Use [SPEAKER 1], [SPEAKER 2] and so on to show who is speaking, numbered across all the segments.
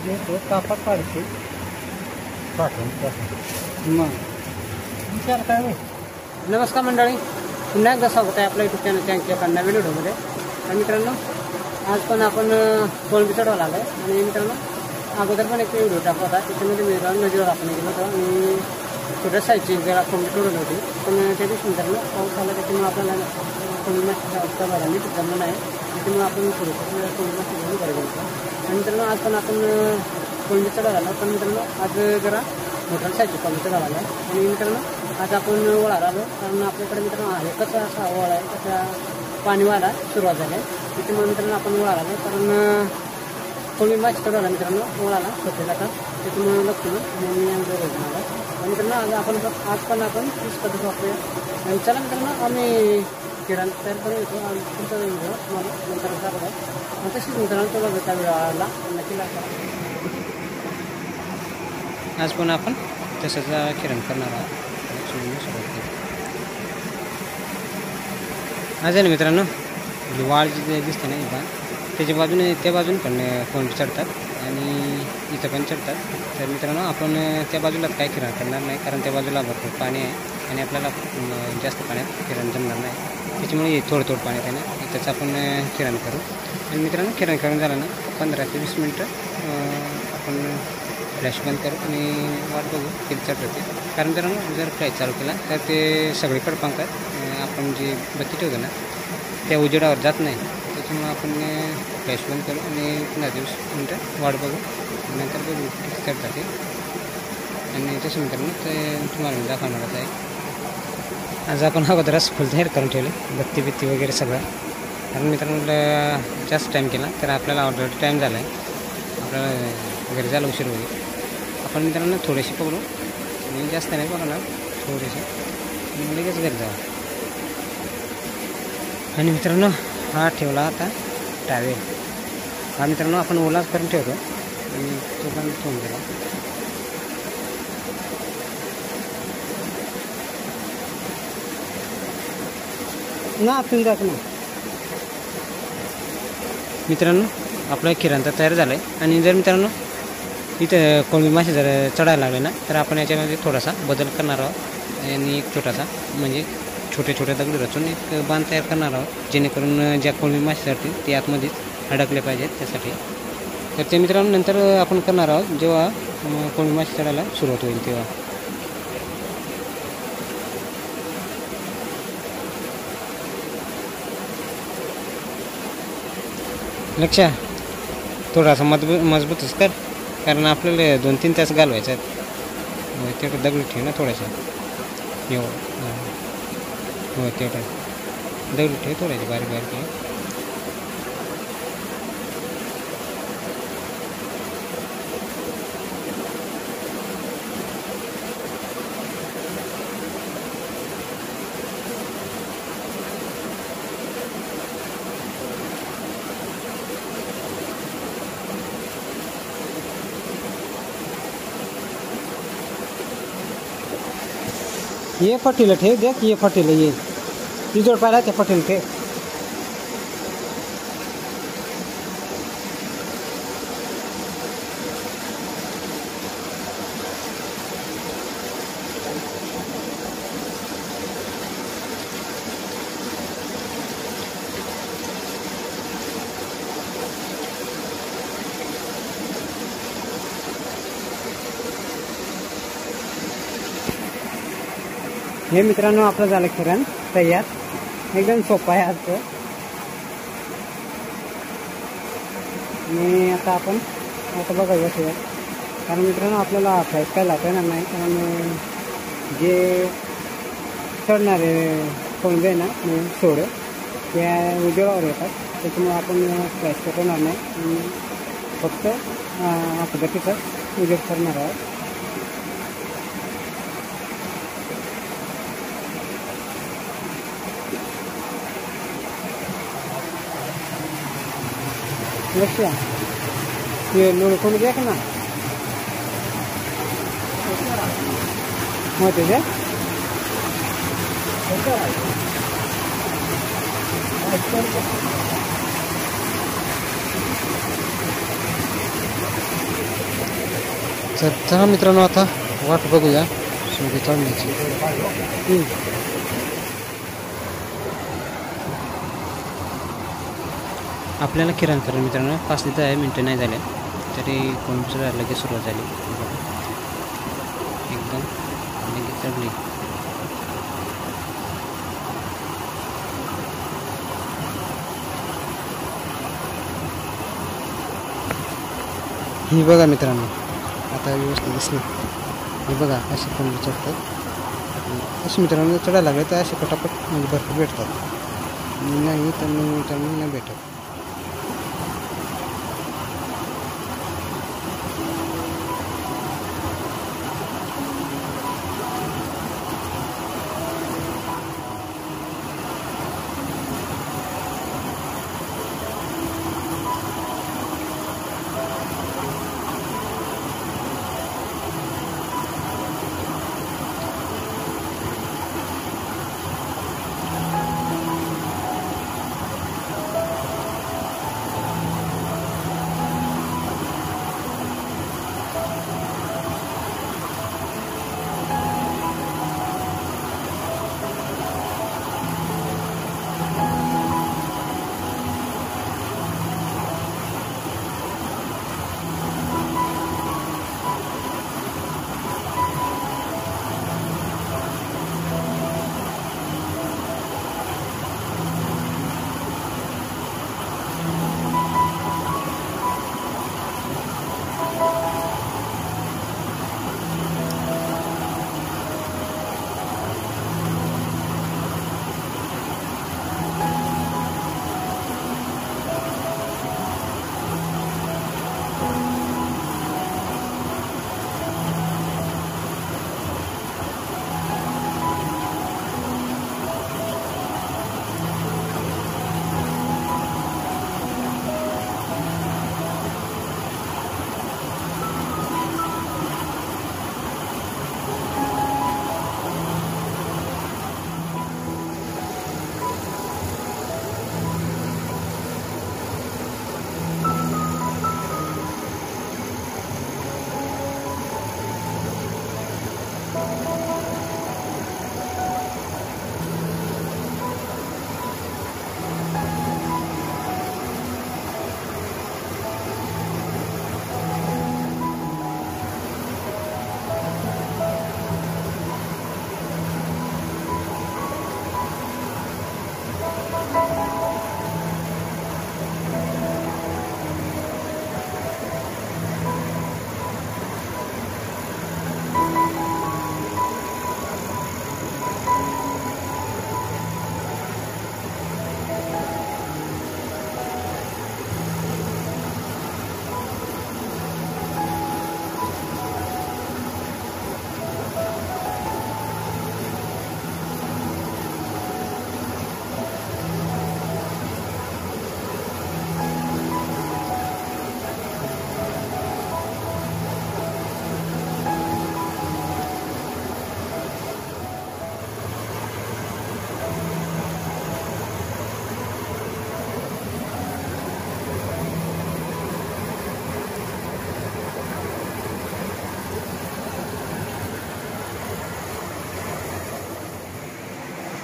[SPEAKER 1] घेतो कापा काढते पाठवून मग विचार काय होईल.
[SPEAKER 2] नमस्कार मंडळी, पुन्हा एकदा स्वागत आहे आपल्या यूट्यूब चॅनलच्या एका नवीन व्हिडिओमध्ये. तर मित्रांनो, आज पण आपण कोळंबी चढवायला आलो आहे. आणि मित्रांनो, अगोदर पण एक व्हिडिओ टाकला होता, त्याच्यामध्ये नदीवर आपण गेलो होतो आणि छोट्या साईजची जरा कोळंबी चढवली होती. पण त्या दिवशी मित्रांनो पाऊस आला, त्याच्यामुळे आपल्याला कोळंबी माशाचा अवस्था बघायला नीट जमलं नाही. त्याच्यामुळे आपण थोडंसं कोळंबी मासे घेऊन घरी गेलो. आणि मित्रांनो, आज पण आपण कोळंबी चढवायला आलो. पण मित्रांनो, आज जरा मोठ्या साईजची कोळंबी चढवायला आलो. आणि मित्रांनो, आज आपण वळाला आलो, कारण आपल्याकडे मित्रांनो एकच असा वळ आहे, त्याच्या पाणी व्हायला सुरुवात झाली आहे. त्याच्यामुळे मित्रांनो आपण वळाला आलो, कारण कोळंबी मासे चढवायला मित्रांनो वळाला स्वतः जातात. त्याच्यामुळे लक्ष मी आमच्या रोजनाला. आणि मित्रांनो, आज पण आपण तीच पद्धत वापरूया. चला मित्रांनो, आम्ही किराणा तयार करून येतो. आणि तुमचा व्हिडिओ तुम्हाला नंतर दाखवतो. तशीच मित्रांनो तो बघा त्या वेळाला नक्की लागला.
[SPEAKER 3] आज पण आपण तसंच किरण करणार आहोत. आज आहे ना मित्रांनो, वाळ जे दिसते ना इथं, त्याच्या बाजूने त्या बाजूने पण कोळंबी चढतात आणि इथं पण चढतात. तर मित्रांनो, आपण त्या बाजूला काय किरण करणार नाही, कारण त्या बाजूला भरपूर पाणी आहे आणि आपल्याला जास्त पाण्यात किरण जमणार नाही. त्याच्यामुळे थोडं पाण्यात आहे ना, त्याचं आपण किरण करू. आणि मित्रांनो, किरण करून झालं ना 15 ते 20 मिनटं आपण फ्लॅश बंद करू आणि वाट बघू किती चढत होते. कारण मित्रांनो, जर फ्लॅश चालू केला तर ते सगळीकडे पंखात आपण जे बत्ती ठेवतो ना त्या उजेडावर जात नाही. त्याच्यामुळे आपण फ्लॅश बंद करू आणि 15-20 मिनटं वाट बघू, नंतर बघू किती चढतात ते. आणि तसं मित्रांनो, ते तुम्हाला मी दाखवणारच आहे. आज आपण अगोदरच फुल तयार करून ठेवले, बत्ती वगैरे सगळं. कारण मित्रांनो, जास्त टाईम केला तर आपल्याला ऑलरेडी टाईम झाला आहे, आपल्याला घरी जायला उशीर होईल. आपण मित्रांनो थोडेसे पकडू आणि जास्त नाही पकडणार, थोडेसे लगेच घरी जाऊ. आणि मित्रांनो, हा ठेवला आता टावेल. हा मित्रांनो आपण ओलाच करून ठेवतो आणि तो पण ठेवून दिला.
[SPEAKER 1] ना आपण जात ना
[SPEAKER 3] मित्रांनो, आपला किराणा तयार झाला आहे. आणि जर मित्रांनो इथं कोळंबी मासे जर चढायला लागले ना, तर आपण याच्यामध्ये थोडासा बदल करणार आहोत. आणि एक छोटासा म्हणजे छोटे दगड रचून एक बांध तयार करणार आहोत, जेणेकरून ज्या कोळंबी मासे चढतील ते आतमध्येच अडकले पाहिजेत त्यासाठी. तर ते मित्रांनो नंतर आपण करणार आहोत, जेव्हा कोळंबी मासे चढायला सुरुवात होईल तेव्हा. लक्ष थोडासा मजबूतच कर, कारण आपल्याला 2-3 तास घालवायचे आहेत. तेवढं दगड ठेव ना थोड्याशा, हो तेवढं दगड ठेव थोड्याचे बारीक.
[SPEAKER 1] ये फटीला ठेव, देख ये फटीला, ये जोड पाहिला त्या फटीला ठेव. हे मित्रांनो, आपलं झालं किरण तयार. एकदम सोपं आहे आजचं. आणि आता बघायला शिवाय, कारण मित्रांनो आपल्याला फ्लॅश काय लागता येणार नाही, कारण जे चढणारे कोळंबी आहे ना सोड त्या उजेडावर येतात. त्याच्यामुळे आपण फ्लॅश करणार नाही, फक्त अपघातीचाच उजेड करणार आहोत. लक्ष ये नोडून देख ना होते ते
[SPEAKER 3] तर चला मित्रांनो आता वाट बघूया शिंगे चढण्याची. आपल्याला किराण करून मित्रांनो 5 ते 10 मिनटं नाही झाले तरी कोणचं लगेच सुरुवात झाली. एकदम लगेच चढली. ही बघा मित्रांनो आता व्यवस्थित दिसली. हे बघा असे कोंबडी चढतात. असे मित्रांनो चढायला लागले तर असे पटापट म्हणजे भरपूर भेटतात. नाही तर मग मित्रांनो नाही भेटत.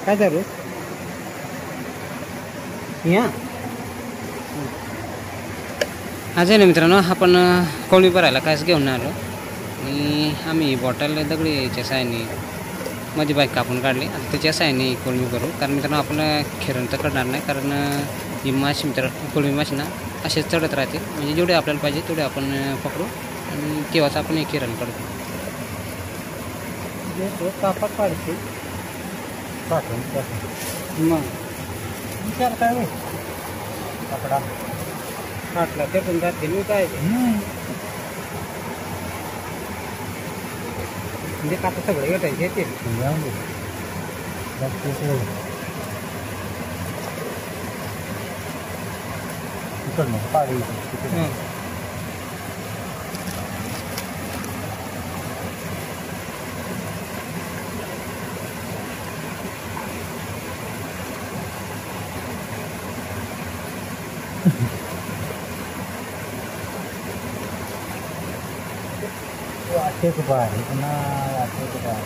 [SPEAKER 1] काय चालू या
[SPEAKER 3] आज आहे ना मित्रांनो आपण कोळी भरायला काहीच घेऊन नाही आलो आणि आम्ही बॉटल दगडीच्या साहाय्याने मध्ये बाईक कापून काढली. आता त्याच्या साहाय्याने कोळी भरू कारण मित्रांनो आपलं खिरण तर करणार नाही कारण ही माशी मित्र कोळी माशी ना असेच चढत राहते म्हणजे जेवढे आपल्याला पाहिजे तेवढे आपण पकडू आणि तेव्हाच आपण एक खिरण काढतो.
[SPEAKER 1] कापात काढते मग विचार काय नाही कपडा काटला ते पण जाते मी काय म्हणजे काटा सगळे भेटायचे ते ते पाहिजे पुन्हा आठवतं काय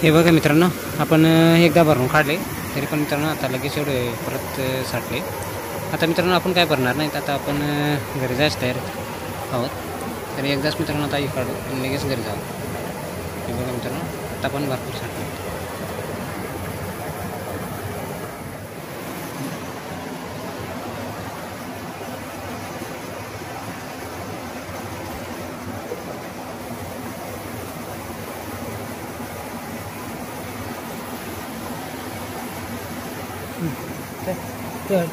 [SPEAKER 3] हे बघा मित्रांनो, आपण एकदा भरून काढले तरी पण मित्रांनो आता लगेच एवढे परत साठले. आता मित्रांनो आपण काय भरणार नाहीत, आता आपण घरी जायचं तयार आहोत. तर एकदाच मित्रांनो आता हे काढू आणि लगेच घरी जाऊ. हे बघा मित्रांनो, आता पण भरपूर साठले.
[SPEAKER 1] कळ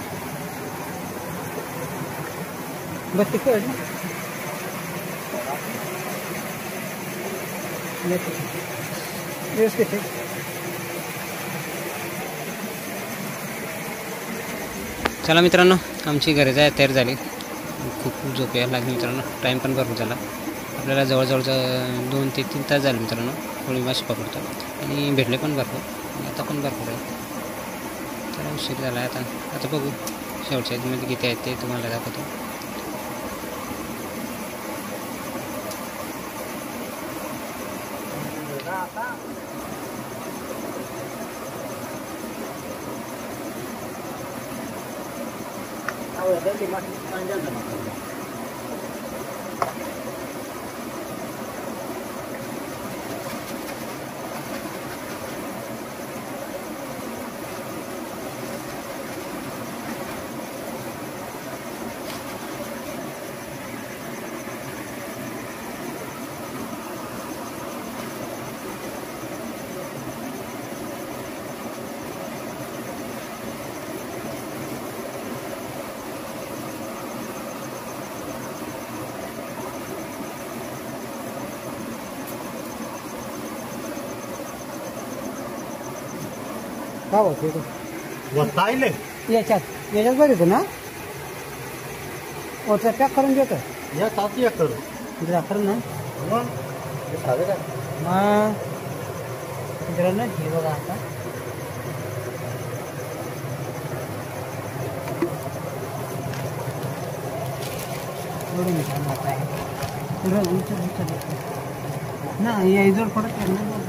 [SPEAKER 1] बस ते कळ व्यवस्थित
[SPEAKER 3] चला मित्रांनो, आमची घरी जायला तयार झाली. खूप झोप यायला लागली मित्रांनो, टाईम पण भरपूर झाला. आपल्याला जवळजवळचा 2 ते 3 तास झाले मित्रांनो कोळी मासे पकडतो आणि भेटले पण भरपूर. आता पण भरपूर आहे. तर उशीर झाला आहे. आता बघू शेवटच्या मध्ये किती आहेत ते तुम्हाला दाखवतो.
[SPEAKER 1] काय होते
[SPEAKER 2] वतायले
[SPEAKER 1] याच्यात बघितलं ना ओट्या पॅक करून देतो
[SPEAKER 2] या ताती करू
[SPEAKER 1] जरा करून ना
[SPEAKER 2] मग साधे का
[SPEAKER 1] मग मित्रांनो हे बघा आता एवढं मित्रांनो आता आहे ना या इजोड पडत नाही.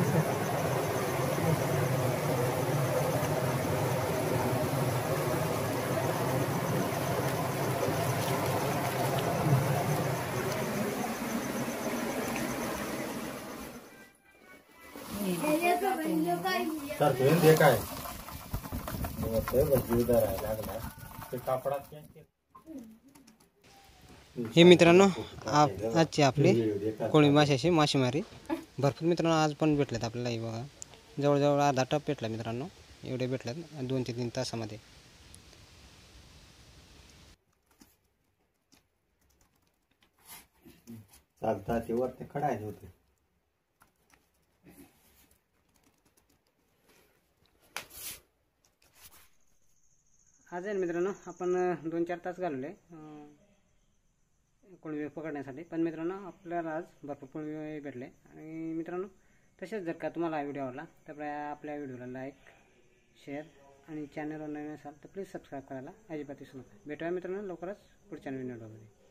[SPEAKER 2] तर ते काय बजीदार आहे लागला ते कापडात.
[SPEAKER 3] हे मित्रांनो आजची आपली कोळी माशाची मासेमारी भरपूर मित्रांनो आज पण भेटलेत आपल्याला. हे बघा जवळजवळ अर्धा टप भेटला मित्रांनो. एवढे भेटलेत 2 ते 3 तासामध्ये.
[SPEAKER 2] चालता ते वर ते खडायचे होते.
[SPEAKER 3] आज आहे मित्रांनो आपण 2-4 तास घालवले कोळी पकडण्यासाठी. पण मित्रांनो आपल्याला आज भरपूर कोळी भेटले. आणि मित्रांनो तसेच जर का तुम्हाला हा व्हिडिओ आवडला तर आपल्या व्हिडिओला लाईक शेअर आणि चॅनलवर नवीन असाल तर प्लीज सबस्क्राईब करायला अजिबात विसरू नका. भेटूया मित्रांनो लवकरच पुढच्या नवीन व्हिडिओमध्ये.